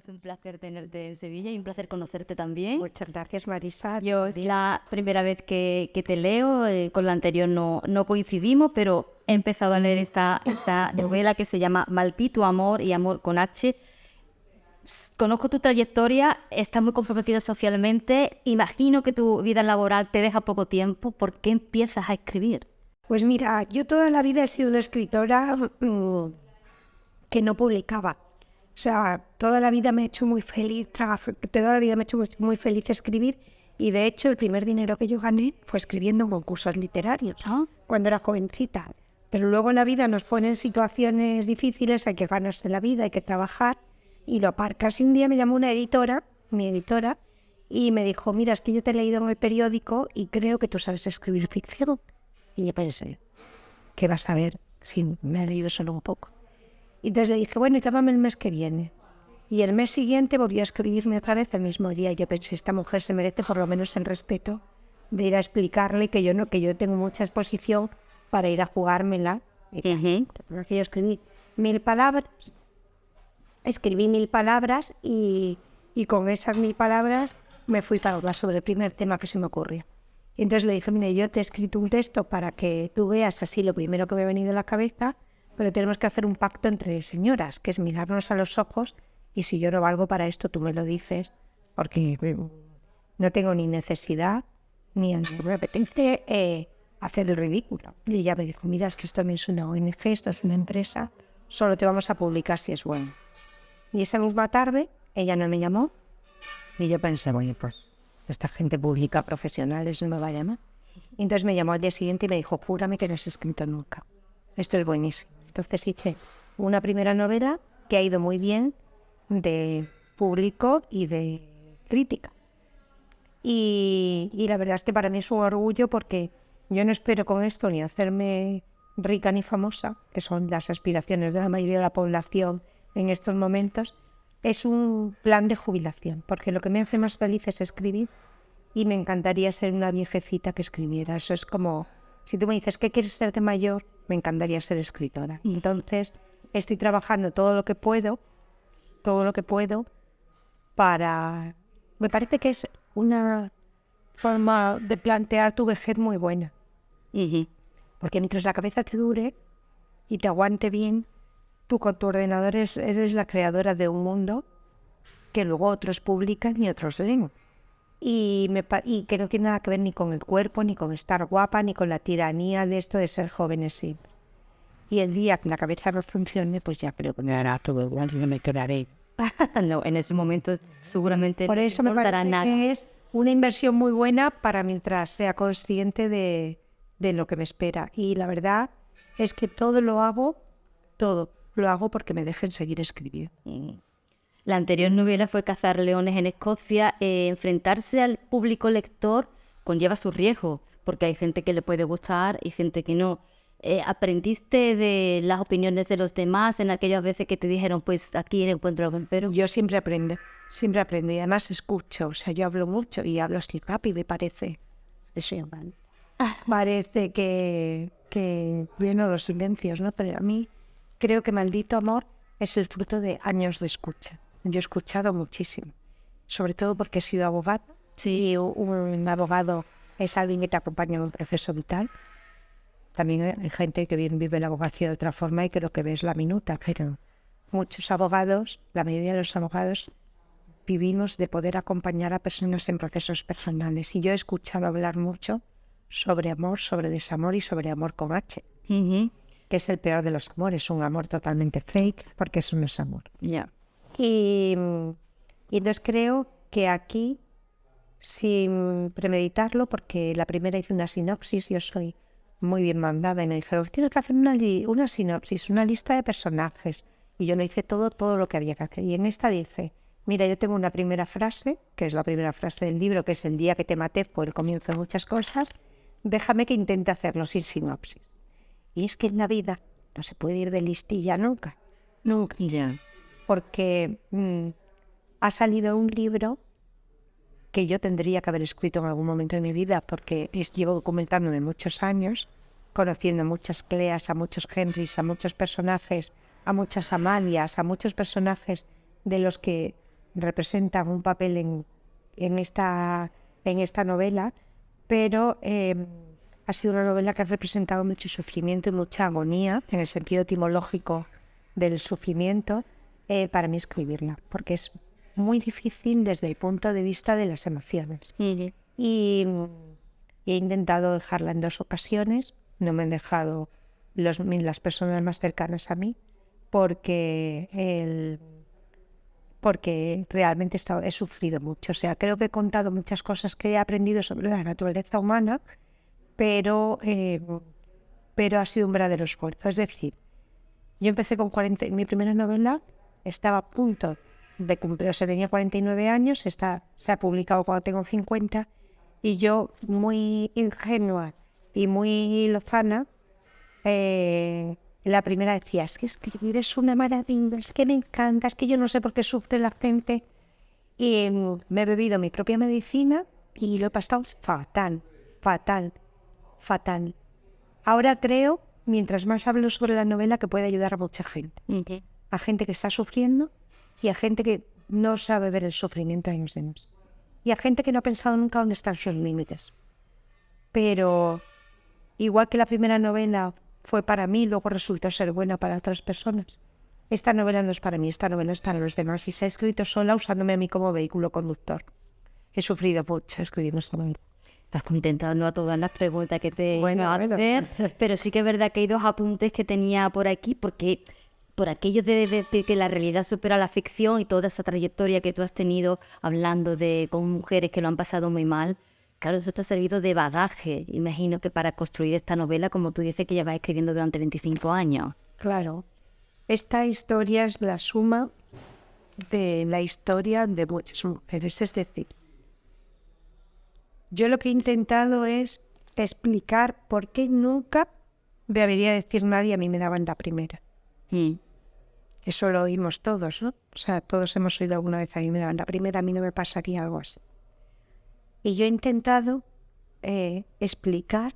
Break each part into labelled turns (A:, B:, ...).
A: es un placer tenerte en Sevilla y un placer conocerte también.
B: Muchas gracias, Marisa.
A: Yo es la primera vez que te leo, con la anterior no coincidimos, pero he empezado a leer esta novela que se llama Maldito Amor y Amor con H. Conozco tu trayectoria, estás muy comprometida socialmente, imagino que tu vida laboral te deja poco tiempo. ¿Por qué empiezas a escribir?
B: Pues mira, yo toda la vida he sido una escritora que no publicaba. O sea, toda la vida me he hecho muy feliz, toda la vida me he hecho muy feliz escribir, y de hecho el primer dinero que yo gané fue escribiendo en concursos literarios, cuando era jovencita. Pero luego en la vida nos ponen situaciones difíciles, hay que ganarse la vida, hay que trabajar, y lo aparcas. Y un día me llamó una editora, mi editora, y me dijo, mira, es que yo te he leído en el periódico y creo que tú sabes escribir ficción. Y yo pensé, ¿qué vas a ver si me he leído solo un poco? Y entonces le dije, bueno, llámame el mes que viene. Y el mes siguiente volvió a escribirme otra vez el mismo día. Y yo pensé, esta mujer se merece por lo menos el respeto de ir a explicarle que yo tengo mucha exposición para ir a jugármela. Porque yo escribí 1000 palabras. Escribí 1000 palabras y con esas 1000 palabras me fui para hablar sobre el primer tema que se me ocurrió. Y entonces le dije, mire, yo te he escrito un texto para que tú veas así lo primero que me ha venido a la cabeza, pero tenemos que hacer un pacto entre señoras, que es mirarnos a los ojos, y si yo no valgo para esto, tú me lo dices, porque no tengo ni necesidad, ni me apetece hacer el ridículo. Y ella me dijo, mira, es que esto no es una ONG, esto es una empresa, solo te vamos a publicar si es bueno. Y esa misma tarde, ella no me llamó, y yo pensé, bueno, pues esta gente pública, profesionales, no me va a llamar. Y entonces me llamó al día siguiente y me dijo, júrame que no has escrito nunca. Esto es buenísimo. Entonces hice una primera novela que ha ido muy bien, de público y de crítica. Y la verdad es que para mí es un orgullo, porque yo no espero con esto ni hacerme rica ni famosa, que son las aspiraciones de la mayoría de la población en estos momentos. Es un plan de jubilación, porque lo que me hace más feliz es escribir, y me encantaría ser una viejecita que escribiera. Eso es como, si tú me dices, ¿qué quieres ser de mayor? Me encantaría ser escritora. Entonces estoy trabajando todo lo que puedo para... Me parece que es una forma de plantear tu vejez muy buena. Porque mientras la cabeza te dure y te aguante bien, tú con tu ordenador eres la creadora de un mundo que luego otros publican y otros leen. Y que no tiene nada que ver ni con el cuerpo, ni con estar guapa, ni con la tiranía de esto de ser jóvenes siempre. Y el día que la cabeza no funcione, pues ya creo que me hará todo igual y no me quedaré.
A: No, en ese momento seguramente
B: Por eso
A: no
B: me
A: importará
B: parece
A: nada.
B: que es una inversión muy buena para mientras sea consciente de lo que me espera. Y la verdad es que todo lo hago porque me dejen seguir escribiendo.
A: La anterior novela fue Cazar leones en Escocia. Enfrentarse al público lector conlleva sus riesgos, porque hay gente que le puede gustar y gente que no. ¿Aprendiste de las opiniones de los demás en aquellas veces que te dijeron, pues aquí encuentro algo? Pero
B: Yo siempre aprendo y además escucho. O sea, yo hablo mucho y hablo así rápido y parece que lleno los silencios, ¿no? Pero a mí creo que Maldito Amor es el fruto de años de escucha. Yo he escuchado muchísimo, sobre todo porque he sido abogada.
A: sí.
B: Y un abogado es alguien que te acompaña en un proceso vital. También hay gente que vive la abogacía de otra forma y que lo que ve es la minuta, pero muchos abogados, la mayoría de los abogados, vivimos de poder acompañar a personas en procesos personales. Y yo he escuchado hablar mucho sobre amor, sobre desamor y sobre amor con H, que es el peor de los amores, un amor totalmente fake, porque eso no es amor. Y entonces creo que aquí, sin premeditarlo, porque la primera hice una sinopsis, yo soy muy bien mandada, y me dijeron, tienes que hacer una sinopsis, una lista de personajes, y yo lo hice todo lo que había que hacer. Y en esta dice, mira, yo tengo una primera frase, que es la primera frase del libro, que es el día que te maté fue el comienzo de muchas cosas, déjame que intente hacerlo sin sinopsis. Y es que en la vida no se puede ir de listilla nunca, porque ha salido un libro que yo tendría que haber escrito en algún momento de mi vida, porque llevo documentándome muchos años, conociendo a muchas Cleas, a muchos Henrys, a muchos personajes, a muchas Amalias, a muchos personajes de los que representan un papel en esta novela, pero ha sido una novela que ha representado mucho sufrimiento y mucha agonía, en el sentido etimológico del sufrimiento, para mí escribirla, porque es muy difícil desde el punto de vista de las emociones. Y he intentado dejarla en 2 ocasiones, no me han dejado las personas más cercanas a mí, porque realmente he sufrido mucho. O sea, creo que he contado muchas cosas que he aprendido sobre la naturaleza humana, pero ha sido un verdadero esfuerzo. Es decir, yo empecé con 40, mi primera novela estaba a punto de cumplir, o sea, tenía 49 años, se ha publicado cuando tengo 50, y yo, muy ingenua y muy lozana, la primera decía, es que escribir es una maravilla, es que me encanta, es que yo no sé por qué sufre la gente. Y me he bebido mi propia medicina y lo he pasado fatal, fatal, fatal. Ahora creo, mientras más hablo sobre la novela, que puede ayudar a mucha gente. A gente que está sufriendo y a gente que no sabe ver el sufrimiento de los demás. Y a gente que no ha pensado nunca dónde están sus límites. Pero igual que la primera novela fue para mí, luego resultó ser buena para otras personas, esta novela no es para mí, esta novela es para los demás, y se ha escrito sola usándome a mí como vehículo conductor. He sufrido mucho escribiendo esta novela.
A: Estás contestando a todas las preguntas que te
B: Bueno,
A: iba a hacer, pero sí que es verdad que hay 2 apuntes que tenía por aquí, porque por aquello de decir que la realidad supera la ficción y toda esa trayectoria que tú has tenido hablando con mujeres que lo han pasado muy mal, claro, eso te ha servido de bagaje, imagino que para construir esta novela, como tú dices que llevas escribiendo durante 25 años.
B: Claro. Esta historia es la suma de la historia de muchas mujeres. Es decir, yo lo que he intentado es explicar por qué nunca me debería decir nadie a mí me daban la primera. Eso lo oímos todos, ¿no? O sea, todos hemos oído alguna vez a mí me daban la primera, a mí no me pasaría algo así. Y yo he intentado explicar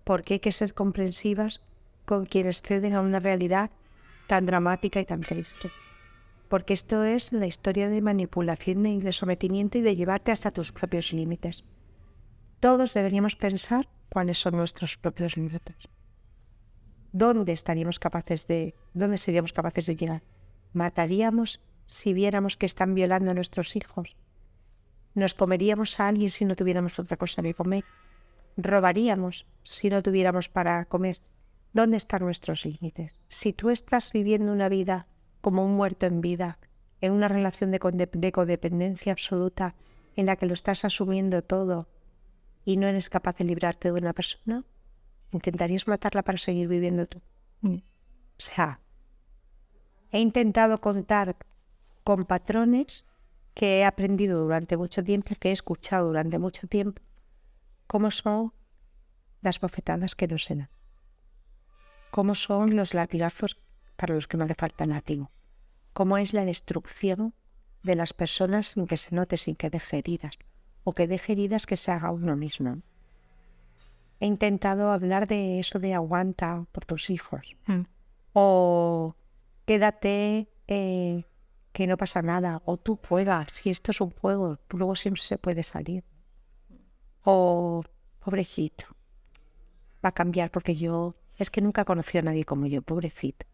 B: por qué hay que ser comprensivas con quienes ceden a una realidad tan dramática y tan triste. Porque esto es la historia de manipulación y de sometimiento y de llevarte hasta tus propios límites. Todos deberíamos pensar cuáles son nuestros propios límites. ¿Dónde seríamos capaces de llegar? ¿Mataríamos si viéramos que están violando a nuestros hijos? ¿Nos comeríamos a alguien si no tuviéramos otra cosa que comer? ¿Robaríamos si no tuviéramos para comer? ¿Dónde están nuestros límites? Si tú estás viviendo una vida como un muerto en vida, en una relación de codependencia absoluta, en la que lo estás asumiendo todo y no eres capaz de librarte de una persona, ¿intentarías matarla para seguir viviendo tú? O sea, he intentado contar con patrones que he aprendido durante mucho tiempo, que he escuchado durante mucho tiempo, cómo son las bofetadas que no se dan, cómo son los latigazos para los que no le falta látigo, cómo es la destrucción de las personas sin que se note, sin que deje heridas, o que deje heridas que se haga uno mismo. He intentado hablar de eso de aguanta por tus hijos, o quédate, que no pasa nada, o tú juegas, si esto es un juego, luego siempre se puede salir, o pobrecito, va a cambiar porque es que nunca he conocido a nadie como yo, pobrecito.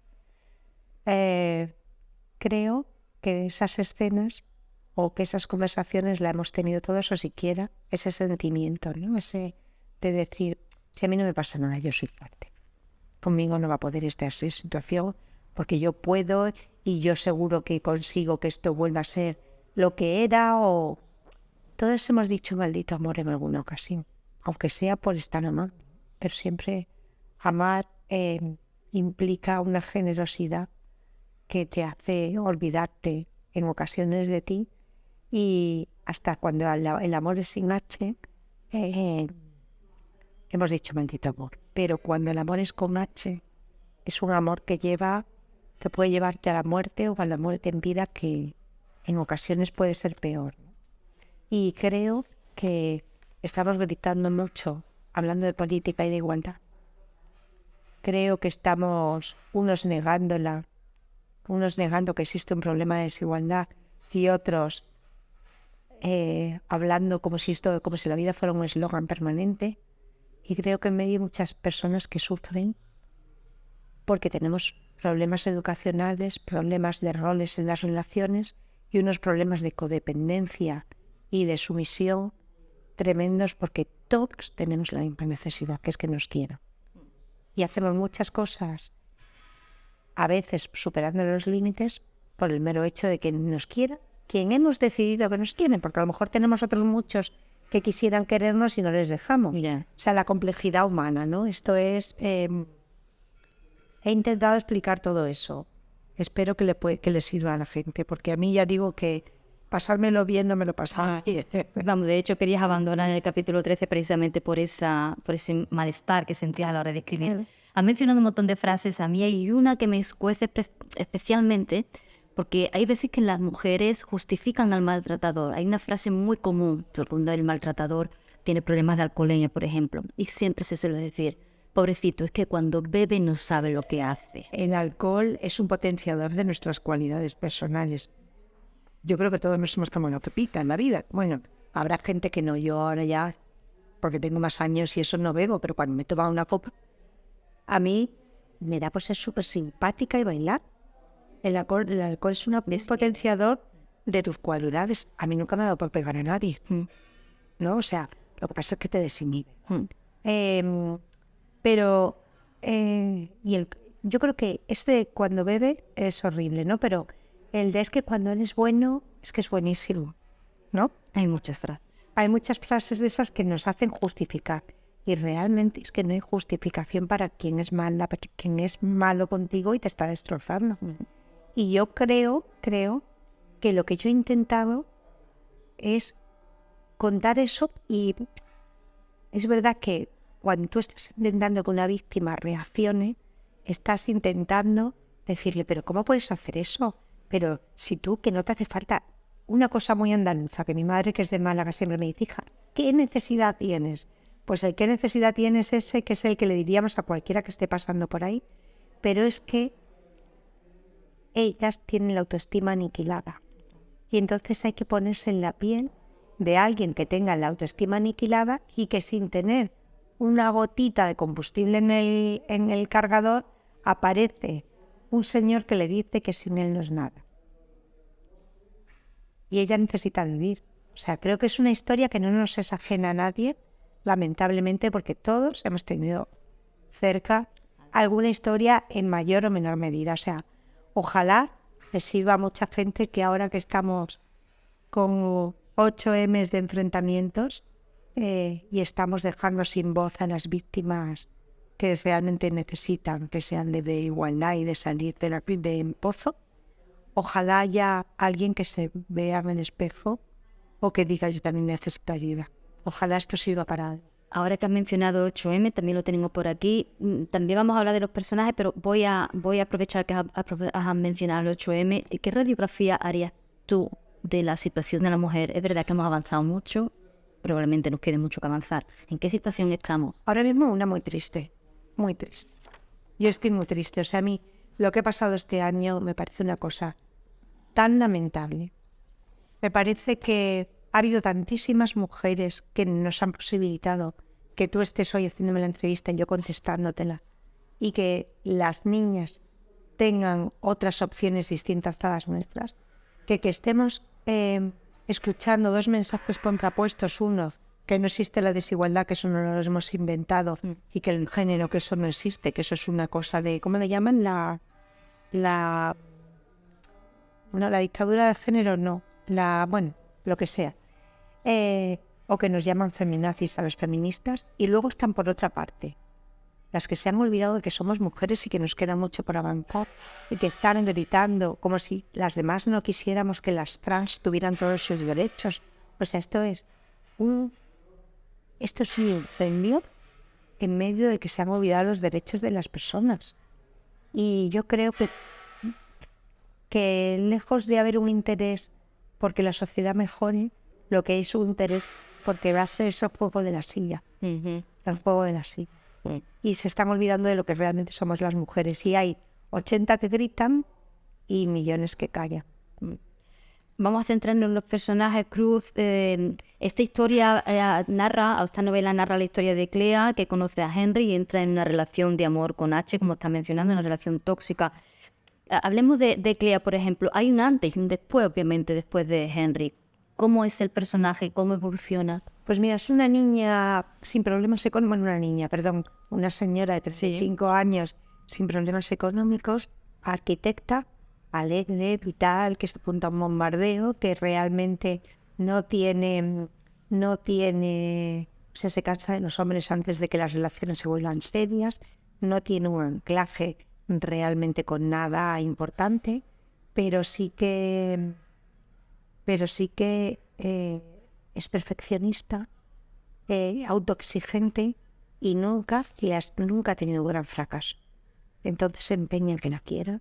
B: Creo que esas escenas o que esas conversaciones la hemos tenido todos, o siquiera ese sentimiento, ¿no? Ese de decir, si a mí no me pasa nada, yo soy fuerte. Conmigo no va a poder estar esa situación porque yo puedo y yo seguro que consigo que esto vuelva a ser lo que era, o todos hemos dicho maldito amor en alguna ocasión, aunque sea por estar amando, pero siempre amar implica una generosidad que te hace olvidarte en ocasiones de ti, y hasta cuando el amor es sin H, hemos dicho maldito amor, pero cuando el amor es con H, es un amor que puede llevarte a la muerte o a la muerte en vida, que en ocasiones puede ser peor. Y creo que estamos gritando mucho hablando de política y de igualdad. Creo que estamos unos negando que existe un problema de desigualdad y otros hablando como si la vida fuera un eslogan permanente. Y creo que en medio hay muchas personas que sufren porque tenemos problemas educacionales, problemas de roles en las relaciones y unos problemas de codependencia y de sumisión tremendos, porque todos tenemos la misma necesidad, que es que nos quieran. Y hacemos muchas cosas, a veces superando los límites, por el mero hecho de que nos quiera quien hemos decidido que nos quieren, porque a lo mejor tenemos otros muchos que quisieran querernos y no les dejamos.
A: Yeah.
B: O sea, la complejidad humana, ¿no? Esto es... he intentado explicar todo eso. Espero que le sirva a la gente, porque a mí ya digo que pasármelo bien no me lo pasaba.
A: Vamos, de hecho querías abandonar el capítulo 13 precisamente por ese malestar que sentías a la hora de escribir. Has mencionado un montón de frases, a mí hay una que me escuece especialmente, porque hay veces que las mujeres justifican al maltratador. Hay una frase muy común, cuando el maltratador tiene problemas de alcoholemia, por ejemplo, y siempre se suele decir: pobrecito, es que cuando bebe no sabe lo que hace.
B: El alcohol es un potenciador de nuestras cualidades personales. Yo creo que todos nos somos como una pepita en la vida. Bueno, habrá gente que no, yo ahora ya, porque tengo más años y eso no bebo, pero cuando me tomo una copa, a mí me da por ser súper simpática y bailar. El alcohol es un potenciador de tus cualidades. A mí nunca me ha dado por pegar a nadie, ¿no? O sea, lo que pasa es que te desinhibe. Pero yo creo que cuando bebe es horrible, ¿no? Pero el de es que cuando él es bueno, es que es buenísimo, ¿no?
A: Hay muchas frases.
B: Hay muchas frases de esas que nos hacen justificar. Y realmente es que no hay justificación para quien es malo contigo y te está destrozando. Y yo creo que lo que yo he intentado es contar eso, y es verdad que cuando tú estás intentando que una víctima reaccione, estás intentando decirle, pero ¿cómo puedes hacer eso? Pero si tú, que no te hace falta, una cosa muy andaluza, que mi madre, que es de Málaga, siempre me dice: hija, ¿qué necesidad tienes? Pues el qué necesidad tienes ese, que es el que le diríamos a cualquiera que esté pasando por ahí, pero es que ellas tienen la autoestima aniquilada. Y entonces hay que ponerse en la piel de alguien que tenga la autoestima aniquilada y que sin tener una gotita de combustible en el cargador aparece un señor que le dice que sin él no es nada. Y ella necesita vivir. O sea, creo que es una historia que no nos es ajena a nadie, lamentablemente, porque todos hemos tenido cerca alguna historia en mayor o menor medida. O sea, ojalá les sirva a mucha gente que ahora que estamos con 8M de enfrentamientos y estamos dejando sin voz a las víctimas que realmente necesitan que sean de igualdad y de salir del pozo. Ojalá haya alguien que se vea en el espejo o que diga: yo también necesito ayuda. Ojalá esto sirva para algo.
A: Ahora que has mencionado 8M, también lo tengo por aquí. También vamos a hablar de los personajes, pero voy a aprovechar que has mencionado el 8M. ¿Qué radiografía harías tú de la situación de la mujer? Es verdad que hemos avanzado mucho, probablemente nos quede mucho que avanzar. ¿En qué situación estamos?
B: Ahora mismo una muy triste, muy triste. Yo estoy muy triste. O sea, a mí lo que ha pasado este año me parece una cosa tan lamentable. Me parece que ha habido tantísimas mujeres que nos han posibilitado que tú estés hoy haciéndome la entrevista y yo contestándotela, y que las niñas tengan otras opciones distintas a las nuestras, que estemos escuchando dos mensajes contrapuestos: uno, que no existe la desigualdad, que eso no lo hemos inventado, y que el género, que eso no existe, que eso es una cosa de, ¿cómo le llaman? La dictadura del género, no, bueno, lo que sea, o que nos llaman feminazis a los feministas. Y luego están, por otra parte, las que se han olvidado de que somos mujeres y que nos queda mucho por avanzar, y que están gritando como si las demás no quisiéramos que las trans tuvieran todos sus derechos. O sea, esto es un incendio en medio de que se han olvidado los derechos de las personas. Y yo creo que lejos de haber un interés porque la sociedad mejore, lo que es un interés porque va a ser ese juego de la silla, el juego de la silla. Y se están olvidando de lo que realmente somos las mujeres. Y hay 80 que gritan y millones que callan.
A: vamos a centrarnos en los personajes. Cruz, esta historia esta novela narra la historia de Clea, que conoce a Henry y entra en una relación de amor con H, como está mencionando, una relación tóxica. Hablemos de Clea, por ejemplo. Hay un antes y un después, obviamente, después de Henry. ¿Cómo es el personaje? ¿Cómo evoluciona?
B: Pues mira, es una niña sin problemas económicos, una señora de 35 años sin problemas económicos, arquitecta, alegre, vital, que se apunta a un bombardeo, que realmente no tiene, o sea, se cansa de los hombres antes de que las relaciones se vuelvan serias, no tiene un anclaje realmente con nada importante, pero sí que es perfeccionista, autoexigente y nunca ha tenido un gran fracaso. Entonces se empeña en que la quiera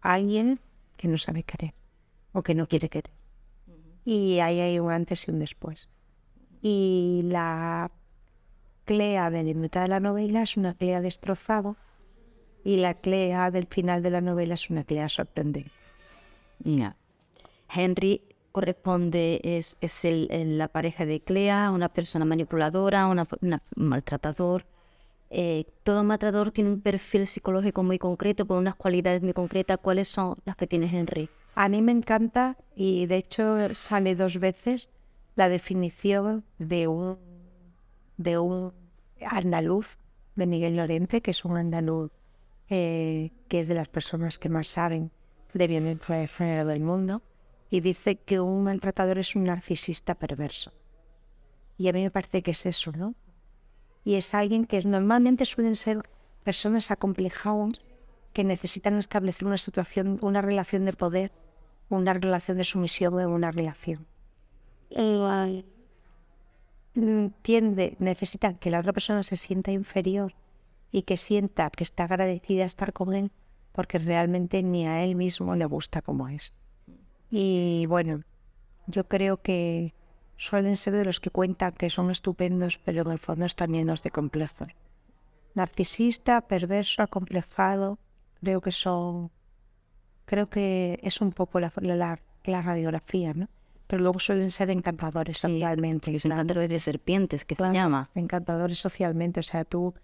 B: alguien que no sabe querer o que no quiere querer. Y ahí hay un antes y un después. Y la Clea de la mitad de la novela es una Clea destrozada y la Clea del final de la novela es una Clea sorprendente.
A: Yeah. Henry corresponde, es la pareja de Clea, una persona manipuladora, un maltratador. Todo maltratador tiene un perfil psicológico muy concreto, con unas cualidades muy concretas. ¿Cuáles son las que tiene Henry?
B: A mí me encanta, y de hecho sale 2 veces, la definición de un andaluz, de Miguel Lorente, que es un andaluz que es de las personas que más saben de violencia de género del mundo, y dice que un maltratador es un narcisista perverso. Y a mí me parece que es eso, ¿no? Y es alguien que normalmente suelen ser personas acomplejadas que necesitan establecer una relación de poder, una relación de sumisión o una relación. Necesitan que la otra persona se sienta inferior y que sienta que está agradecida a estar con él porque realmente ni a él mismo le gusta como es. Y bueno, yo creo que suelen ser de los que cuentan que son estupendos, pero en el fondo están llenos de complejos. Narcisista, perverso, acomplejado, creo que es un poco la radiografía, ¿no? Pero luego suelen ser encantadores socialmente.
A: Los encantadores de serpientes, que se llama.
B: Encantadores socialmente, o sea, tú...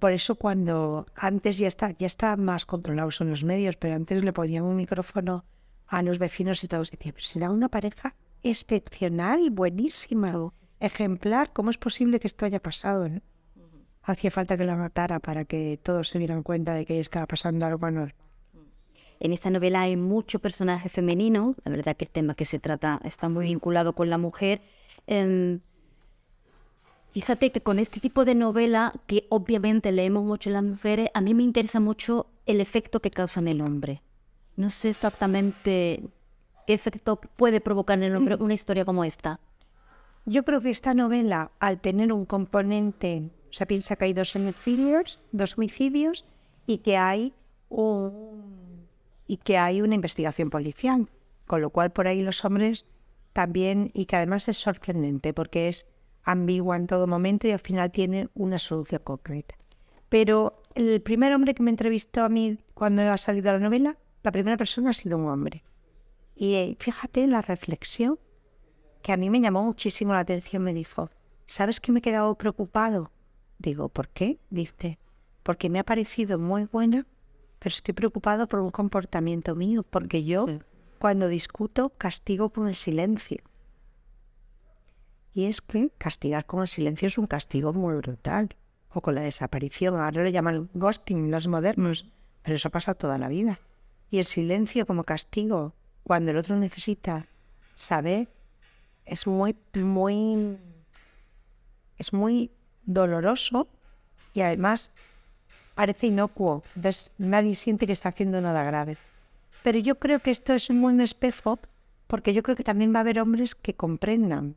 B: por eso cuando antes ya está más controlados en los medios, pero antes le ponían un micrófono a los vecinos y todos decían, pero será una pareja excepcional, buenísima, ejemplar, ¿cómo es posible que esto haya pasado, ¿no? Hacía falta que la matara para que todos se dieran cuenta de que estaba pasando algo enorme.
A: En esta novela hay mucho personaje femenino, la verdad que el tema que se trata está muy vinculado con la mujer. Fíjate que con este tipo de novela, que obviamente leemos mucho en las mujeres, a mí me interesa mucho el efecto que causa en el hombre. No sé exactamente qué efecto puede provocar en el hombre una historia como esta.
B: Yo creo que esta novela, al tener un componente, o sea, piensa que hay 2 homicidios y que hay una investigación policial, con lo cual por ahí los hombres también, y que además es sorprendente porque es ambigua en todo momento y al final tiene una solución concreta. Pero el primer hombre que me entrevistó a mí cuando ha salido la novela, la primera persona ha sido un hombre. Y fíjate la reflexión que a mí me llamó muchísimo la atención. Me dijo, ¿sabes que me he quedado preocupado? Digo, ¿por qué? Dice, porque me ha parecido muy buena, pero estoy preocupado por un comportamiento mío, porque yo cuando discuto castigo con el silencio. Y es que castigar con el silencio es un castigo muy brutal. O con la desaparición, ahora lo llaman ghosting los modernos, pero eso pasa toda la vida. Y el silencio como castigo, cuando el otro necesita saber, es muy doloroso y además parece inocuo. Entonces nadie siente que está haciendo nada grave. Pero yo creo que esto es un buen espejo, porque yo creo que también va a haber hombres que comprendan.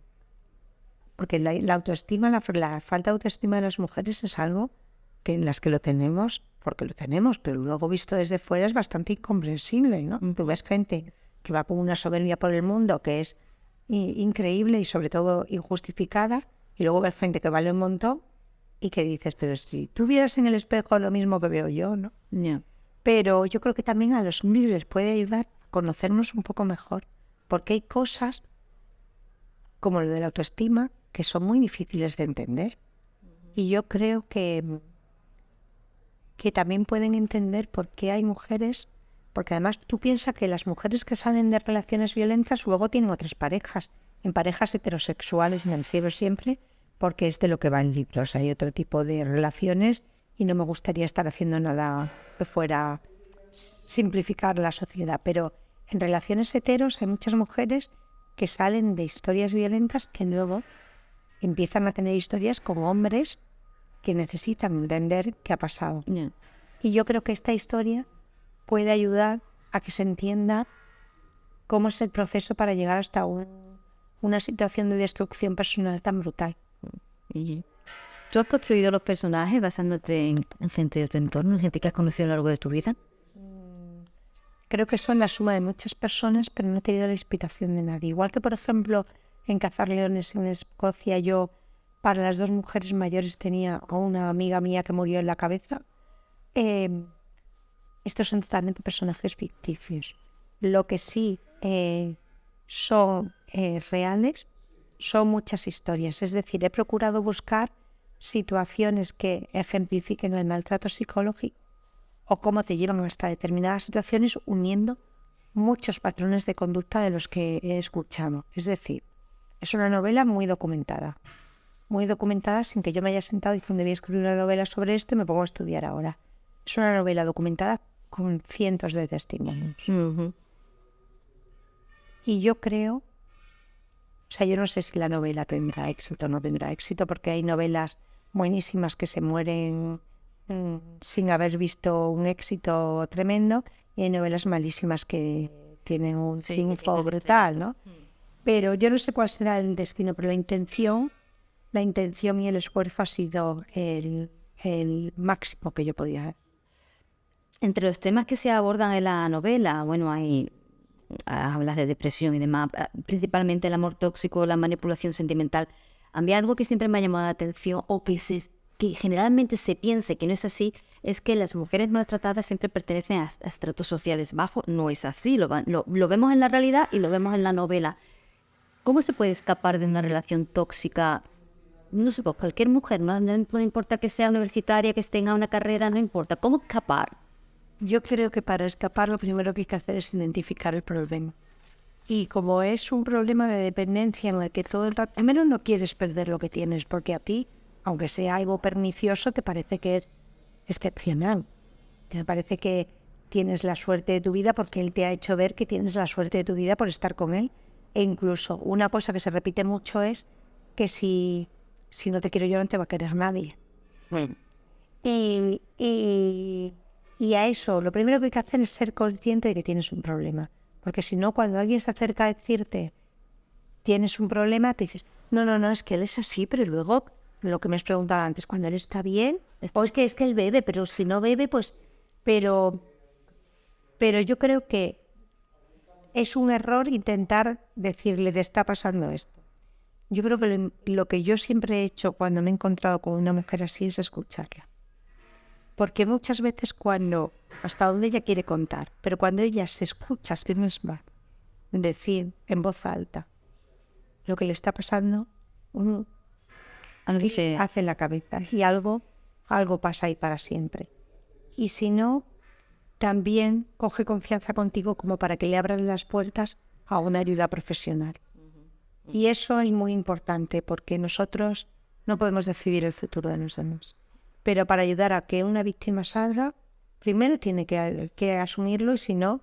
B: Porque la autoestima, la falta de autoestima de las mujeres es algo que en las que lo tenemos, porque lo tenemos, pero luego visto desde fuera es bastante incomprensible, ¿no? Tú ves gente que va con una soberbia por el mundo que es increíble y sobre todo injustificada, y luego ves gente que vale un montón y que dices, pero si tú vieras en el espejo lo mismo que veo yo, ¿no?
A: Yeah.
B: Pero yo creo que también a los hombres les puede ayudar a conocernos un poco mejor, porque hay cosas como lo de la autoestima que son muy difíciles de entender. Y yo creo que también pueden entender por qué hay mujeres, porque además tú piensas que las mujeres que salen de relaciones violentas luego tienen otras parejas, en parejas heterosexuales, me refiero siempre, porque es de lo que va en libros. Hay otro tipo de relaciones y no me gustaría estar haciendo nada que fuera simplificar la sociedad, pero en relaciones heteros hay muchas mujeres que salen de historias violentas que luego empiezan a tener historias con hombres que necesitan entender qué ha pasado.
A: Yeah.
B: Y yo creo que esta historia puede ayudar a que se entienda cómo es el proceso para llegar hasta una situación de destrucción personal tan brutal.
A: Y ¿tú has construido los personajes basándote en gente de tu entorno, en gente que has conocido a lo largo de tu vida?
B: Creo que son la suma de muchas personas, pero no he tenido la inspiración de nadie. Igual que, por ejemplo, en Cazar Leones en Escocia, yo para las 2 mujeres mayores tenía a una amiga mía que murió en la cabeza. Estos son totalmente personajes ficticios. Lo que sí son reales son muchas historias. Es decir, he procurado buscar situaciones que ejemplifiquen el maltrato psicológico o cómo te llevan hasta determinadas situaciones uniendo muchos patrones de conducta de los que he escuchado. Es decir, es una novela muy documentada sin que yo me haya sentado diciendo voy a escribir una novela sobre esto y me pongo a estudiar ahora. Es una novela documentada con cientos de testimonios.
A: Uh-huh.
B: Y yo creo, yo no sé si la novela tendrá éxito o no tendrá éxito, porque hay novelas buenísimas que se mueren sin haber visto un éxito tremendo, y hay novelas malísimas que tienen un triunfo brutal, ¿no? Pero yo no sé cuál será el destino, pero la intención y el esfuerzo ha sido el máximo que yo podía hacer.
A: Entre los temas que se abordan en la novela, bueno, hablas de depresión y demás, principalmente el amor tóxico, la manipulación sentimental. A mí algo que siempre me ha llamado la atención, o que generalmente se piense que no es así, es que las mujeres maltratadas siempre pertenecen a estratos sociales bajos. No es así, lo vemos en la realidad y lo vemos en la novela. ¿Cómo se puede escapar de una relación tóxica? No sé, pues cualquier mujer, no importa que sea universitaria, que tenga una carrera, no importa. ¿Cómo escapar?
B: Yo creo que para escapar lo primero que hay que hacer es identificar el problema. Y como es un problema de dependencia en el que todo el rato... Primero no quieres perder lo que tienes, porque a ti, aunque sea algo pernicioso, te parece que es excepcional. Te parece que tienes la suerte de tu vida porque él te ha hecho ver que tienes la suerte de tu vida por estar con él. E incluso una cosa que se repite mucho es que si no te quiero yo no te va a querer nadie.
A: Bueno.
B: Y a eso, lo primero que hay que hacer es ser consciente de que tienes un problema. Porque si no, cuando alguien se acerca a decirte tienes un problema, te dices, no, es que él es así, pero luego, lo que me has preguntado antes, cuando él está bien, o es que él bebe, pero si no bebe, pues... Pero yo creo que es un error intentar decirle, te está pasando esto. Yo creo que lo que yo siempre he hecho cuando me he encontrado con una mujer así es escucharla. Porque muchas veces hasta donde ella quiere contar, pero cuando ella se escucha, se nos va a decir en voz alta lo que le está pasando, hace en la cabeza y algo pasa ahí para siempre. Y si no, también coge confianza contigo como para que le abran las puertas a una ayuda profesional. Y eso es muy importante porque nosotros no podemos decidir el futuro de los demás. Pero para ayudar a que una víctima salga, primero tiene que asumirlo y si no,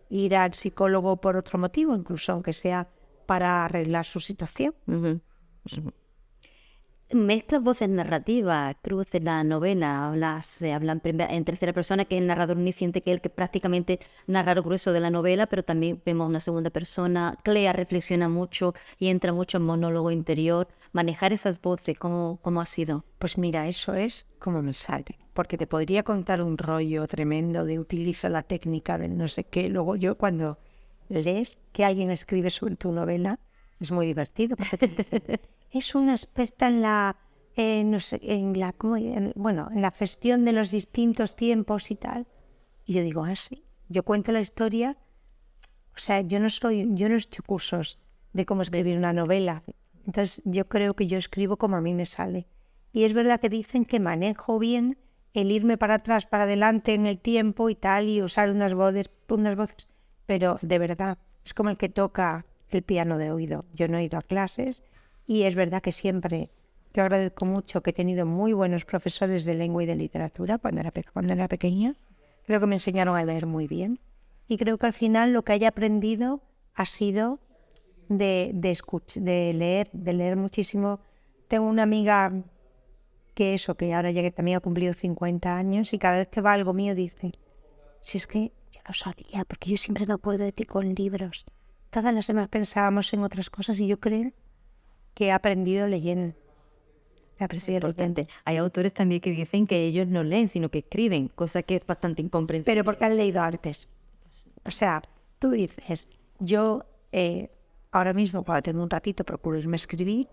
B: ir al psicólogo por otro motivo, incluso aunque sea para arreglar su situación.
A: Uh-huh. Uh-huh. Mezclas voces narrativas, Cruz, en la novela, hablan en tercera persona, que es el narrador omnisciente, que es el que prácticamente narra lo grueso de la novela, pero también vemos una segunda persona. Clea reflexiona mucho y entra mucho en monólogo interior. Manejar esas voces, ¿cómo ha sido?
B: Pues mira, eso es como me sale, porque te podría contar un rollo tremendo de utilizo la técnica de no sé qué. Luego yo cuando lees que alguien escribe sobre tu novela, es muy divertido, porque te dice, es una experta en la gestión de los distintos tiempos y tal. Y yo digo, sí. Yo cuento la historia O sea, yo no he hecho cursos de cómo escribir una novela. Entonces, yo creo que yo escribo como a mí me sale. Y es verdad que dicen que manejo bien el irme para atrás, para adelante en el tiempo y tal, y usar unas voces, pero de verdad, es como el que toca el piano de oído. Yo no he ido a clases y es verdad que siempre, yo agradezco mucho que he tenido muy buenos profesores de lengua y de literatura cuando era pequeña. Creo que me enseñaron a leer muy bien. Y creo que al final lo que haya aprendido ha sido de leer muchísimo. Tengo una amiga que ahora ya que también ha cumplido 50 años y cada vez que va algo mío dice, si es que yo lo sabía, porque yo siempre me acuerdo de ti con libros. Todas las demás pensábamos en otras cosas y yo creo que he aprendido leyendo.
A: Importante. Hay autores también que dicen que ellos no leen, sino que escriben, cosa que es bastante incomprensible.
B: Pero porque han leído antes. O sea, tú dices, yo ahora mismo cuando tengo un ratito procuro irme a escribir,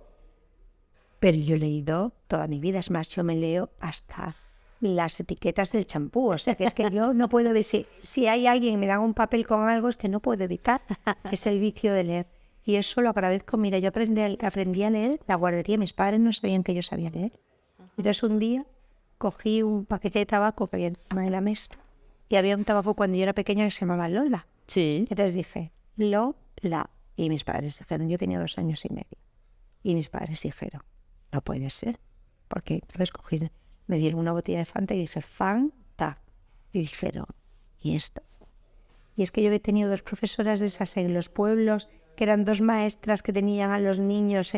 B: pero yo he leído toda mi vida. Es más, yo me leo hasta las etiquetas del champú. O sea, que es que yo no puedo ver si hay alguien que me da un papel con algo, es que no puedo evitar. Es el vicio de leer. Y eso lo agradezco. Mira, yo aprendí a leer la guardería. Mis padres no sabían que yo sabía leer. Entonces un día cogí un paquete de tabaco que había encima de la mesa y había un tabaco cuando yo era pequeña que se llamaba Lola.
A: Sí.
B: Entonces dije, Lola. Y mis padres dijeron, yo tenía 2 años y medio. Y mis padres dijeron, no puede ser. Porque entonces me dieron una botella de Fanta y dije, Fanta. Y dijeron, ¿y esto? Y es que yo he tenido 2 profesoras de esas en los pueblos, que eran 2 maestras que tenían a los niños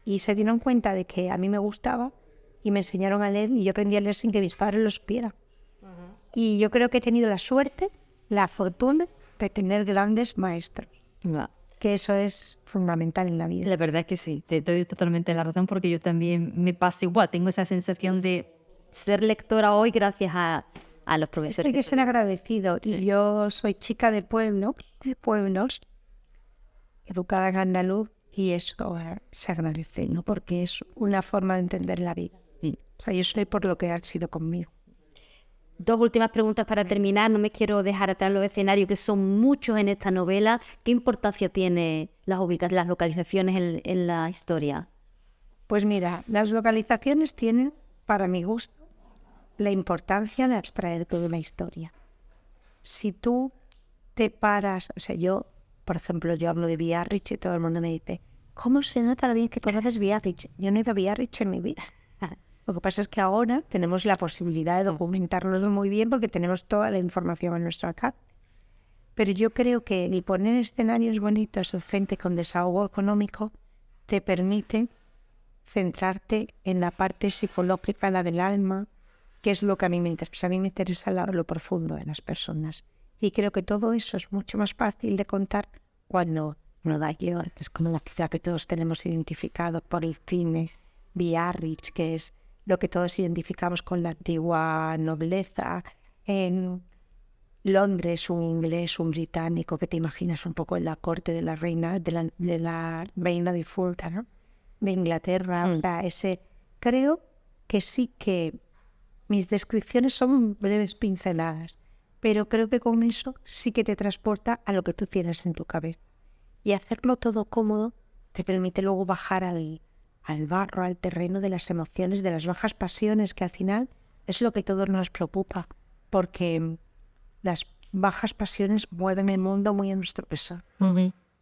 B: y se dieron cuenta de que a mí me gustaba y me enseñaron a leer y yo aprendí a leer sin que mis padres lo supieran. Y yo creo que he tenido la suerte, la fortuna de tener grandes maestros. Que eso es fundamental en la vida.
A: La verdad es que sí, te doy totalmente la razón porque yo también me pasa igual. Tengo esa sensación de ser lectora hoy gracias a los profesores.
B: Hay que ser agradecido. Sí. Y yo soy chica de pueblos, educada en andaluz, y eso se agradece, ¿no? Porque es una forma de entender la vida.
A: Sí.
B: O sea, yo soy por lo que han sido conmigo.
A: 2 últimas preguntas para terminar. No me quiero dejar atrás los escenarios, que son muchos en esta novela. ¿Qué importancia tiene las localizaciones en la historia?
B: Pues mira, las localizaciones tienen, para mi gusto, la importancia de abstraer toda una historia. Si tú te paras, o sea, yo, por ejemplo, yo hablo de Biarritz y todo el mundo me dice, ¿cómo se nota lo bien que conoces Biarritz? Yo no he ido a Biarritz en mi vida. Lo que pasa es que ahora tenemos la posibilidad de documentarlo muy bien porque tenemos toda la información en nuestro alcance. Pero yo creo que el poner escenarios bonitos o gente con desahogo económico te permite centrarte en la parte psicológica, la del alma, que es lo que a mí me interesa. A mí me interesa lo profundo de las personas. Y creo que todo eso es mucho más fácil de contar cuando Nueva York, que es como la ciudad que todos tenemos identificado por el cine, Biarritz, que es lo que todos identificamos con la antigua nobleza, en Londres, un inglés, un británico, que te imaginas un poco en la corte de la reina, de la reina difunta, ¿no? De Inglaterra. O sea, creo que sí que mis descripciones son breves pinceladas, pero creo que con eso sí que te transporta a lo que tú tienes en tu cabeza. Y hacerlo todo cómodo te permite luego bajar al barro, al terreno de las emociones, de las bajas pasiones, que al final es lo que a todos nos preocupa, porque las bajas pasiones mueven el mundo muy a nuestro pesar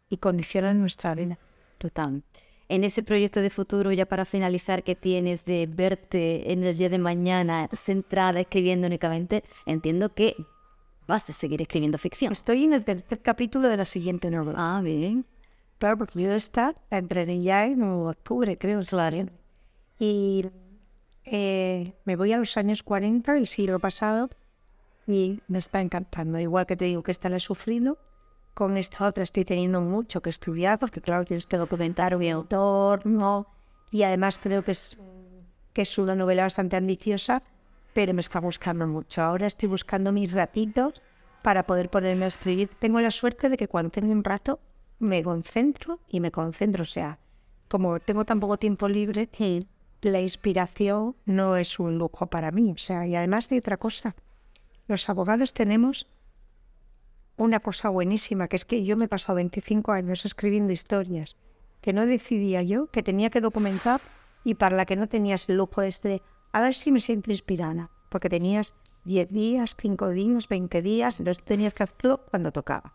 B: y condicionan nuestra vida.
A: Total. En ese proyecto de futuro, ya para finalizar, que tienes de verte en el día de mañana centrada escribiendo únicamente, entiendo que vas a seguir escribiendo ficción.
B: Estoy en el 3er capítulo de la siguiente novela.
A: Ah, bien.
B: Claro, porque yo la empecé ya en octubre, creo.
A: Claro.
B: Y me voy a los años 40, el siglo pasado, y me está encantando. Igual que te digo que esta la he sufrido, con esta otra estoy teniendo mucho que estudiar, porque claro, tienes que documentar mi entorno, y además creo que es una novela bastante ambiciosa, pero me está buscando mucho. Ahora estoy buscando mis ratitos para poder ponerme a escribir. Tengo la suerte de que cuando tengo un rato me concentro. O sea, como tengo tan poco tiempo libre, la inspiración no es un lujo para mí. O sea, y además de otra cosa, los abogados tenemos una cosa buenísima, que es que yo me he pasado 25 años escribiendo historias que no decidía yo, que tenía que documentar y para la que no tenías el lujo a ver si me siento inspirada, porque tenías 10 días, 5 días, 20 días, entonces tenías que hacerlo cuando tocaba.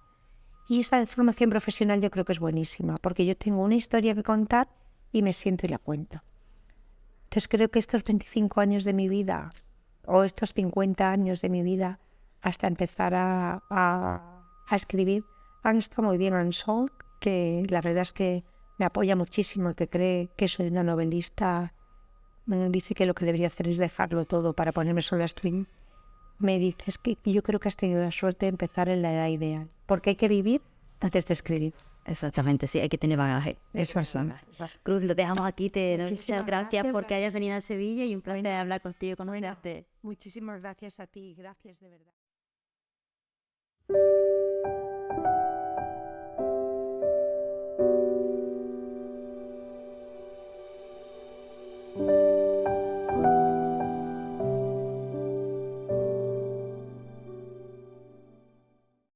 B: Y esta formación profesional yo creo que es buenísima, porque yo tengo una historia que contar y me siento y la cuento. Entonces creo que estos 25 años de mi vida, o estos 50 años de mi vida, hasta empezar a escribir, han estado muy bien. Ansón, que la verdad es que me apoya muchísimo, que cree que soy una novelista, dice que lo que debería hacer es dejarlo todo para ponerme solo a escribir. Me dice, es que yo creo que has tenido la suerte de empezar en la edad ideal, porque hay que vivir antes de escribir.
A: Exactamente, sí, hay que tener bagaje.
B: Eso es.
A: Cruz, lo dejamos aquí.
B: Muchísimas
A: Muchas gracias
B: gracias,
A: porque hayas venido a Sevilla y un placer
B: Bueno,
A: hablar contigo y conocerte.
B: Muchísimas gracias a ti, gracias de verdad.